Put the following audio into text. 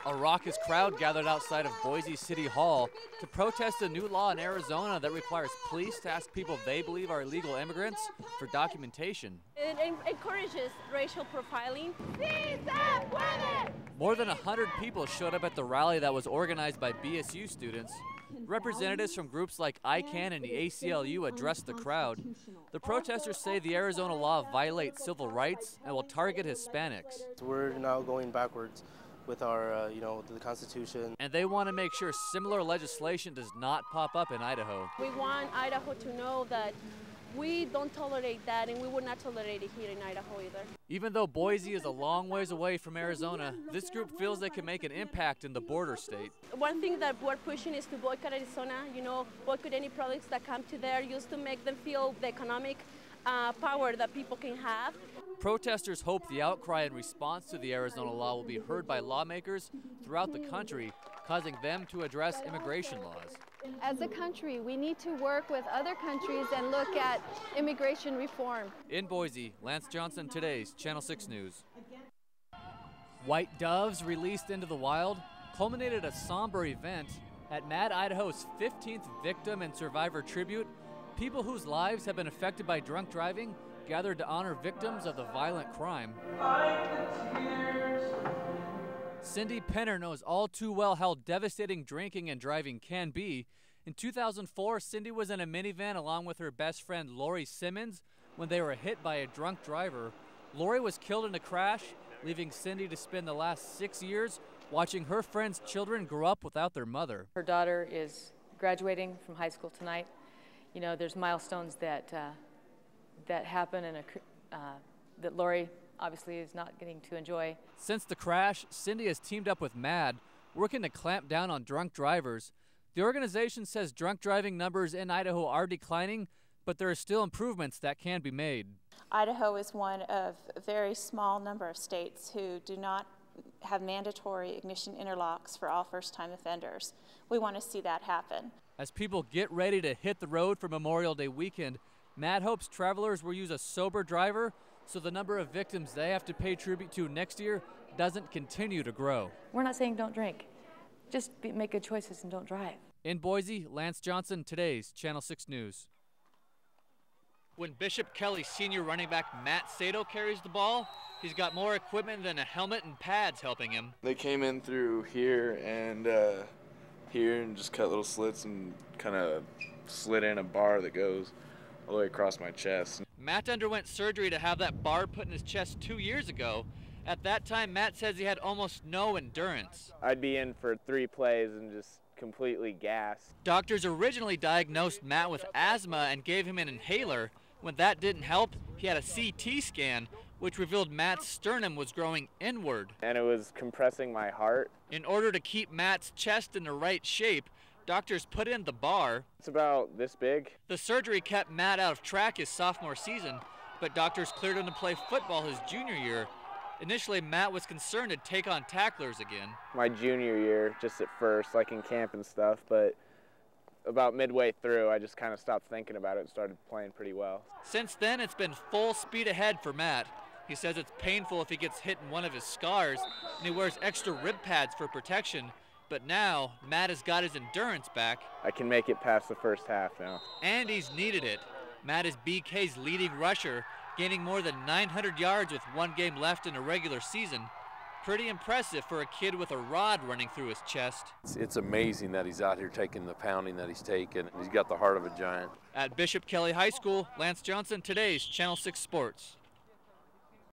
A raucous crowd gathered outside of Boise City Hall to protest a new law in Arizona that requires police to ask people they believe are illegal immigrants for documentation. It encourages racial profiling. More than 100 people showed up at the rally that was organized by BSU students. Representatives from groups like ICANN and the ACLU addressed the crowd. The protesters say the Arizona law violates civil rights and will target Hispanics. We're now going backwards with our, the Constitution. And they want to make sure similar legislation does not pop up in Idaho. We want Idaho to know that we don't tolerate that, and we would not tolerate it here in Idaho either. Even though Boise is a long ways away from Arizona, this group feels they can make an impact in the border state. One thing that we're pushing is to boycott Arizona, boycott any products that come to there, just to make them feel the economic power that people can have. Protesters hope the outcry in response to the Arizona law will be heard by lawmakers throughout the country, causing them to address immigration laws. As a country, we need to work with other countries and look at immigration reform. In Boise, Lance Johnson, today's Channel 6 News. White doves released into the wild culminated a somber event at Mad Idaho's 15th Victim and Survivor Tribute. People whose lives have been affected by drunk driving gathered to honor victims of the violent crime. Cindy Penner knows all too well how devastating drinking and driving can be. In 2004, Cindy was in a minivan along with her best friend Lori Simmons when they were hit by a drunk driver. Lori was killed in a crash, leaving Cindy to spend the last 6 years watching her friends' children grow up without their mother. Her daughter is graduating from high school tonight. There's milestones that happen and that Lori obviously is not getting to enjoy. Since the crash, Cindy has teamed up with MAD, working to clamp down on drunk drivers. The organization says drunk driving numbers in Idaho are declining, but there are still improvements that can be made. Idaho is one of a very small number of states who do not have mandatory ignition interlocks for all first-time offenders. We want to see that happen. As people get ready to hit the road for Memorial Day weekend, Matt hopes travelers will use a sober driver so the number of victims they have to pay tribute to next year doesn't continue to grow. We're not saying don't drink. Just make good choices and don't drive. In Boise, Lance Johnson, today's Channel 6 News. When Bishop Kelly senior running back Matt Sato carries the ball, he's got more equipment than a helmet and pads helping him. They came in through here and just cut little slits and kind of slid in a bar that goes all the way across my chest. Matt underwent surgery to have that bar put in his chest 2 years ago. At that time, Matt says he had almost no endurance. I'd be in for 3 plays and just completely gassed. Doctors originally diagnosed Matt with asthma and gave him an inhaler. When that didn't help, he had a CT scan, which revealed Matt's sternum was growing inward. And it was compressing my heart. In order to keep Matt's chest in the right shape, doctors put in the bar. It's about this big. The surgery kept Matt out of track his sophomore season, but doctors cleared him to play football his junior year. Initially, Matt was concerned to take on tacklers again. My junior year, just at first, like in camp and stuff, but about midway through, I just kind of stopped thinking about it and started playing pretty well. Since then, it's been full speed ahead for Matt. He says it's painful if he gets hit in one of his scars, and he wears extra rib pads for protection. But now, Matt has got his endurance back. I can make it past the first half now. And he's needed it. Matt is BK's leading rusher, gaining more than 900 yards with 1 game left in a regular season. Pretty impressive for a kid with a rod running through his chest. It's amazing that he's out here taking the pounding that he's taken. He's got the heart of a giant. At Bishop Kelly High School, Lance Johnson, today's Channel 6 Sports.